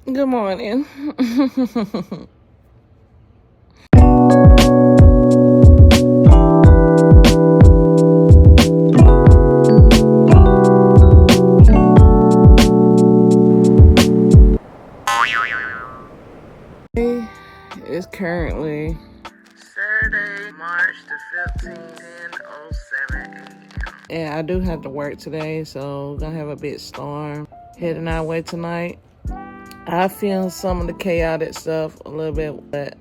Good morning. It's currently Saturday, March the 15th, 10:07 a.m. And I do have to work today, so we're gonna have a big storm heading our way tonight. I feel some of the chaotic stuff a little bit, but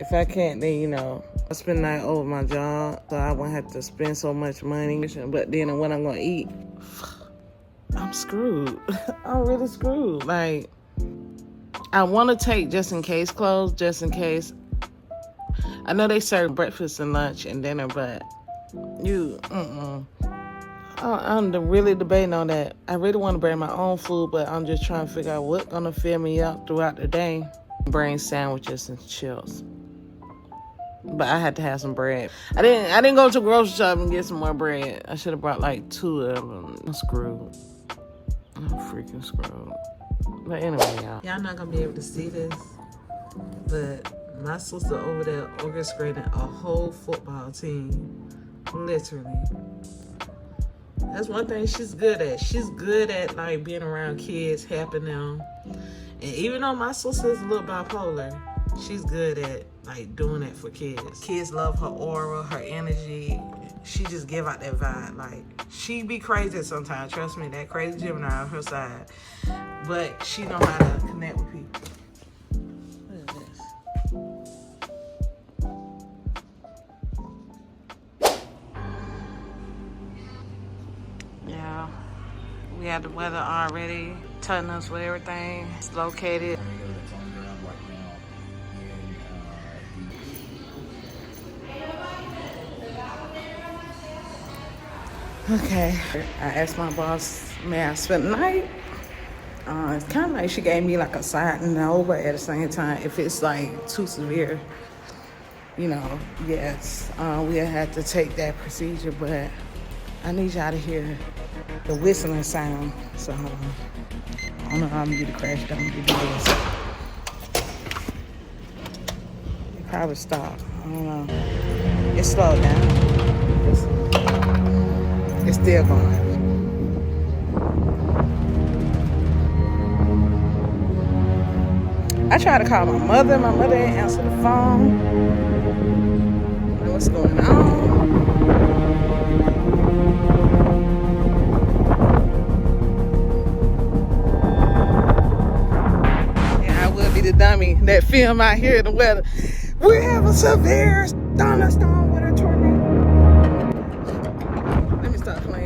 if I can't, then I spend the night over my job, so I won't have to spend so much money. But then when I'm gonna eat, I'm screwed. I'm really screwed. Like, I want to take just in case clothes, just in case. I know they serve breakfast and lunch and dinner, but I'm really debating on that. I really want to bring my own food, but I'm just trying to figure out what's gonna fill me up throughout the day. Bring sandwiches and chips, but I had to have some bread. I didn't go to the grocery shop and get some more bread. I should have brought like 2 of them. I'm screwed. I'm freaking screwed. But anyway, y'all not gonna be able to see this, but my sister over there orchestrating a whole football team, literally. That's one thing she's good at. She's good at like being around kids, helping them. And even though my sister's a little bipolar, she's good at like doing that for kids. Kids love her aura, her energy. She just give out that vibe. Like, she be crazy sometimes. Trust me, that crazy Gemini on her side. But she know how to connect with people. What is this? Yeah, we had the weather already telling us where everything is located. Okay, I asked my boss, may I spend the night? It's kind of like she gave me like a side no, but at the same time, if it's like too severe, yes, we'll have to take that procedure, but I need y'all to hear the whistling sound. So I don't know how I'm gonna do the crash dump. I'm gonna do this. It probably stopped. I don't know. It slowed down. It's still going. I tried to call my mother. My mother didn't answer the phone. I don't know what's going on. Yeah, I will be the dummy that film out here in the weather. We have a severe thunderstorm with a tornado. Let me stop playing.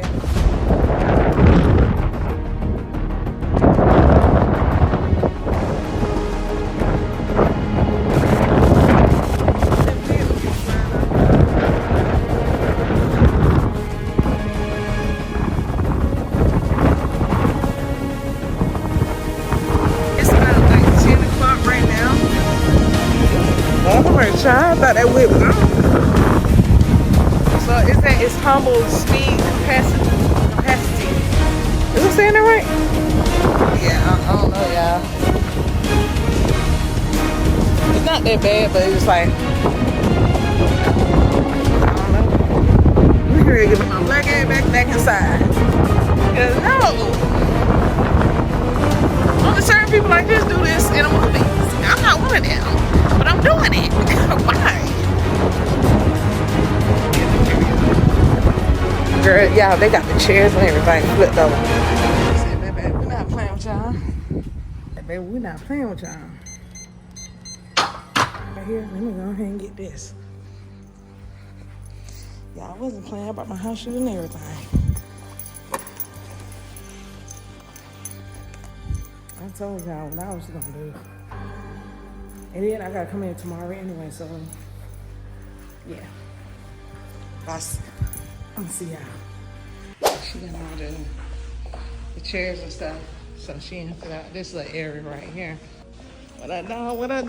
I thought that whip was on. So it's humble speed capacity. Is it saying that right? Yeah, I don't know, y'all. It's not that bad, but it's like, I don't know. I'm ready to get my black ass back inside. Cause no. Only certain people like this do this in a movie. I'm not one of them, but I'm doing it. Why? Girl, y'all, they got the chairs and everything flipped over. I said, baby, we're not playing with y'all. Baby, we're not playing with y'all. Right here, let me go ahead and get this. Y'all, I wasn't playing about my house shoes and everything. I told y'all what I was gonna do. And then I gotta come in tomorrow anyway, so yeah. I'm see y'all. She got all the chairs and stuff, so she didn't put out this little area right here. What I done? Let me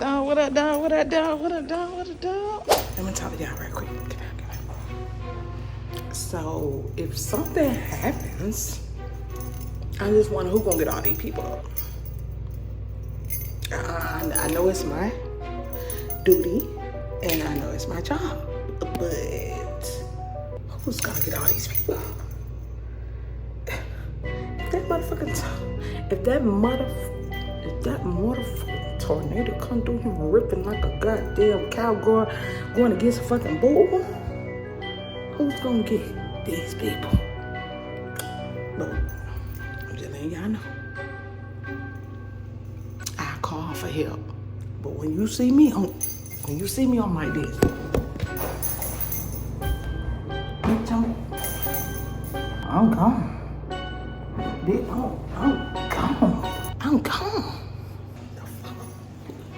talk to y'all right quick. Get out. So if something happens, I just wonder who gonna get all these people up. I know it's my duty and I know it's my job, but who's gonna get all these people? If that motherfucking tornado come through him ripping like a goddamn cowgirl going against a fucking bull, who's gonna get these people? Look, I'm just letting y'all know. I call for help, but when you see me on like this, bitch, I'm gone. Bitch, I'm gone. I'm gone. The fuck?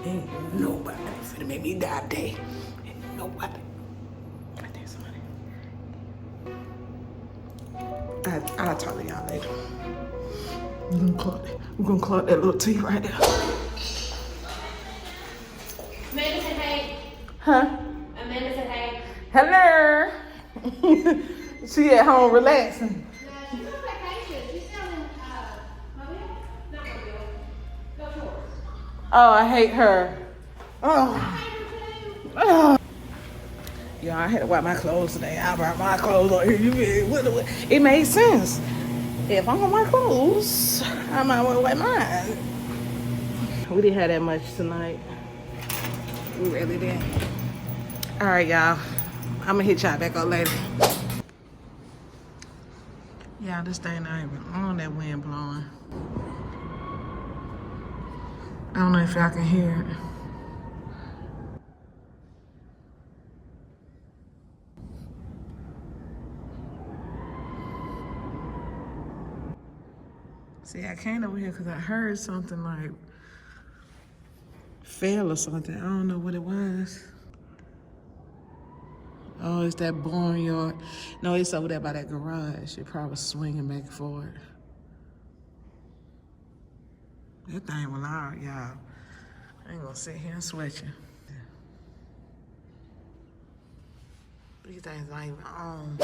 Ain't nobody finna make me die today. Ain't nobody. I think somebody. I'll talk to y'all later. We're gonna clock that little T right there. Amanda said hey. Huh? Amanda said hey. Hello. She at home relaxing. No, she's on vacation. She's down in Mobile? Not Mobile. Go Shores. Oh, I hate her. Oh. Yeah, I had to wipe my clothes today. I brought my clothes on here. It made sense. If I'm on my clothes, I might want to wipe mine. We didn't have that much tonight. We really didn't. All right, y'all. I'm gonna hit y'all back up later. Yeah, this thing not even on, that wind blowing. I don't know if y'all can hear it. See, I came over here because I heard something like fell or something. I don't know what it was. Oh, it's that barnyard. No, it's over there by that garage. It probably swinging back and forth. That thing was loud, y'all. I ain't gonna sit here and sweat you. These things not even on.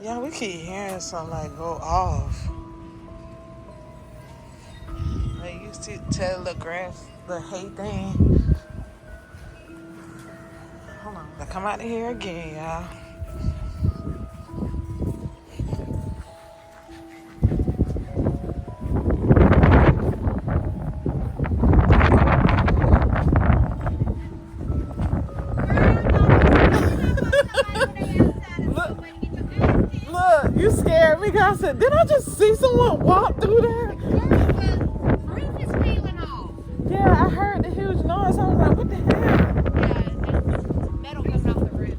Yeah, we keep hearing something like go off. They used to tell the grass, the hay thing. Hold on, I come out of here again, y'all. Look, you scared me, cause I said, did I just see someone walk through there? The roof is peeling off. Yeah, I heard the huge noise. I was like, what the hell? Yeah, it's metal coming off the roof.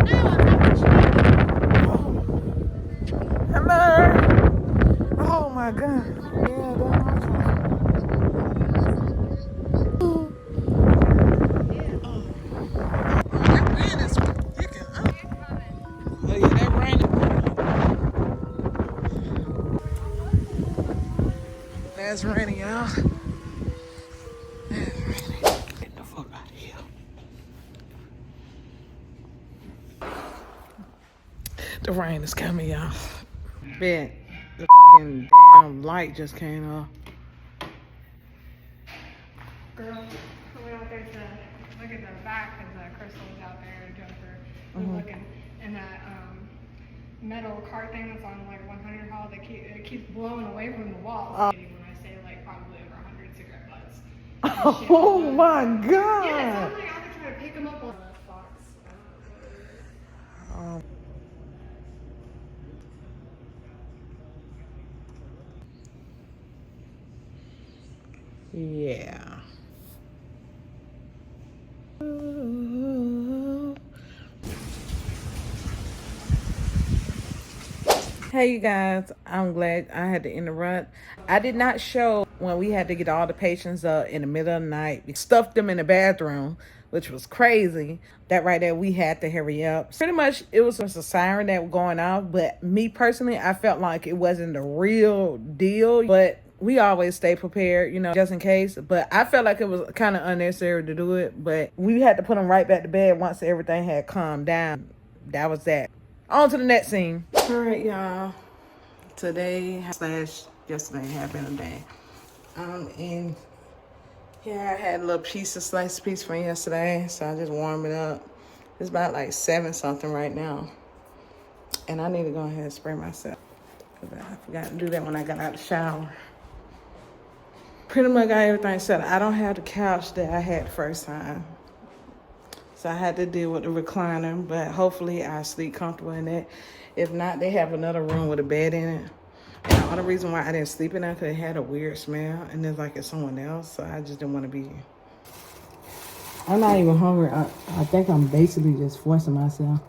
No, I'm not Hello. Oh my God. Yeah, that wind is kicking up. Oh yeah, that rain. That's raining, y'all. That's raining. Get the fuck out of here. The rain is coming, y'all. Bet the fucking damn light just came off. Girl, we went out there to look at the back because Crystal was out there and Jennifer was looking, and that metal cart thing that's on like 100 Hall that keeps blowing away from the wall. When I say like probably over 100 cigarette butts. Oh my Yeah, God. it sounds like I have to try to pick them up on the box. Yeah. Hey you guys, I'm glad I had to interrupt. I did not show when we had to get all the patients up in the middle of the night. We stuffed them in the bathroom, which was crazy. That right there, we had to hurry up. Pretty much it was just a siren that was going off, but me personally, I felt like it wasn't the real deal, but we always stay prepared, you know, just in case. But I felt like it was kind of unnecessary to do it, but we had to put them right back to bed once everything had calmed down. That was that. On to the next scene. All right, y'all. Today slash Yesterday had been a day. And yeah, I had a little piece of sliced piece from yesterday, so I just warmed it up. It's about like 7 something right now. And I need to go ahead and spray myself. I forgot to do that when I got out of the shower. Pretty much got everything set up. I don't have the couch that I had the first time. So I had to deal with the recliner, but hopefully I sleep comfortable in it. If not, they have another room with a bed in it. And the other reason why I didn't sleep in there, because it had a weird smell, and it's like it's someone else, so I just didn't want to be here. I'm not even hungry. I think I'm basically just forcing myself.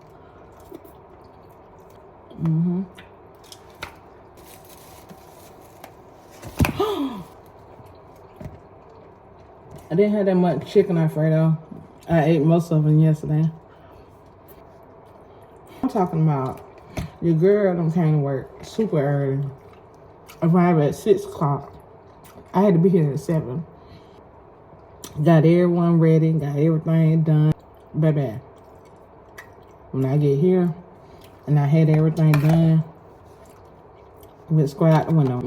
I didn't have that much chicken Alfredo. I ate most of it yesterday. I'm talking about your girl done came to work super early. Arrived at 6 o'clock. I had to be here at 7. Got everyone ready, got everything done. Baby, when I get here and I had everything done, went square out the window.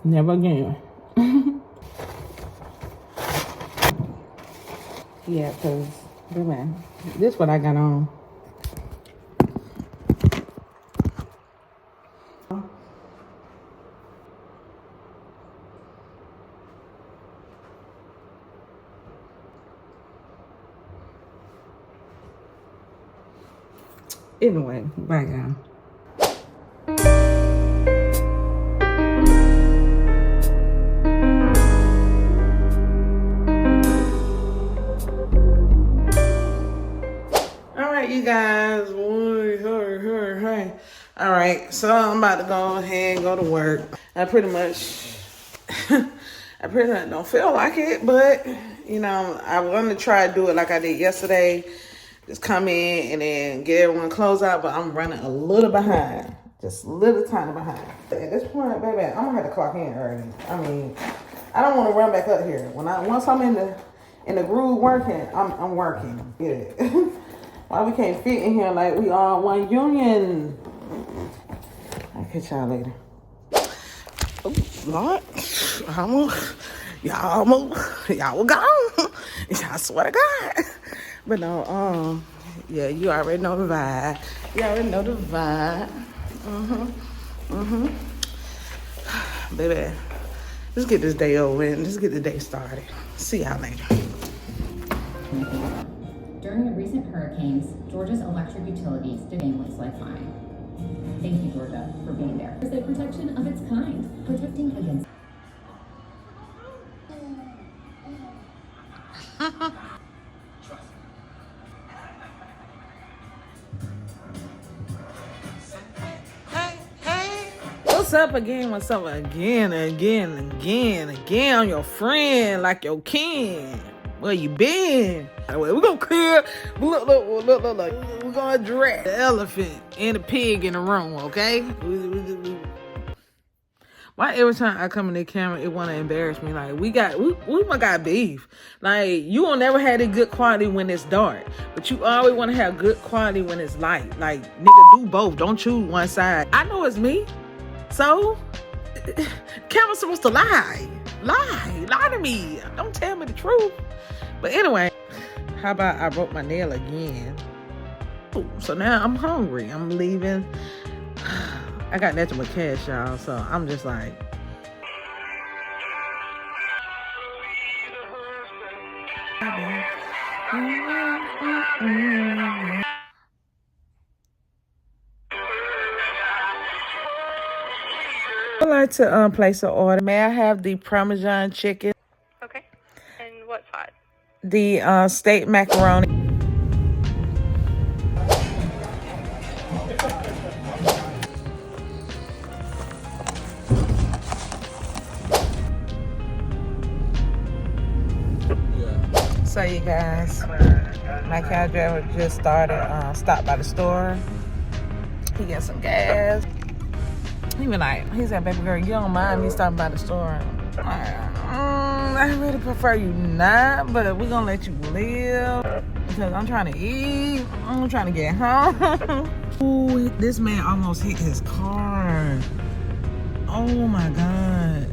Never again. Yeah, because, baby, this is what I got on. Anyway, bye, y'all. You guys, hey. All right, so I'm about to go ahead and go to work. I pretty much don't feel like it, but you know, I want to try to do it like I did yesterday. Just come in and then get everyone clothes out, but I'm running a little behind, just a little tiny behind. At this point, baby, I'm gonna have to clock in early. I mean, I don't want to run back up here. Once I'm in the groove working, I'm working. Get it? Why we can't fit in here like we are one union? I'll catch y'all later. Oh, Lord. Y'all gone. I swear to God. But no, yeah, you already know the vibe. Baby, let's get this day over and let's get the day started. See y'all later. During the recent hurricanes, Georgia's electric utilities did families like mine. Thank you, Georgia, for being there. It's a protection of its kind, protecting against. What's up again? What's up again on your friend like your kin? Where you been? We're gonna clear. Look. We're gonna address the elephant and the pig in the room, okay? Why every time I come in the camera, it wanna embarrass me? Like we got beef. Like you won't never have the good quality when it's dark, but you always wanna have good quality when it's light. Like nigga, do both. Don't choose one side. I know it's me, so camera's supposed to lie to me. Don't tell me the truth. But anyway, how about I broke my nail again? Ooh, so now I'm hungry. I'm leaving. I got nothing but cash, y'all. So I'm just like. I'd like to place an order. May I have the Parmesan chicken? Okay. And what side? The steak macaroni. So you guys, my cab driver just stopped by the store. He got some gas. He said, baby girl, you don't mind me stopping by the store? I really prefer you not, but we're gonna let you live because I'm trying to eat. I'm trying to get home. Ooh, this man almost hit his car. Oh my God.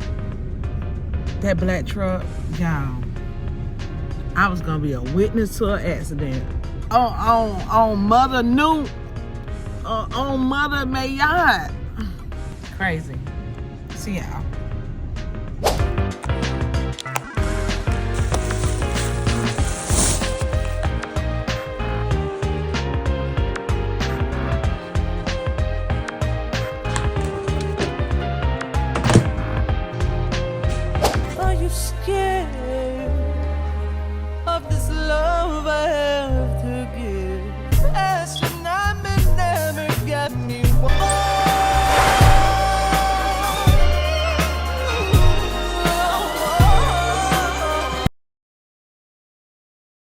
That black truck, y'all. I was gonna be a witness to an accident. On Mother New, on Mother Mayotte. Crazy. See y'all.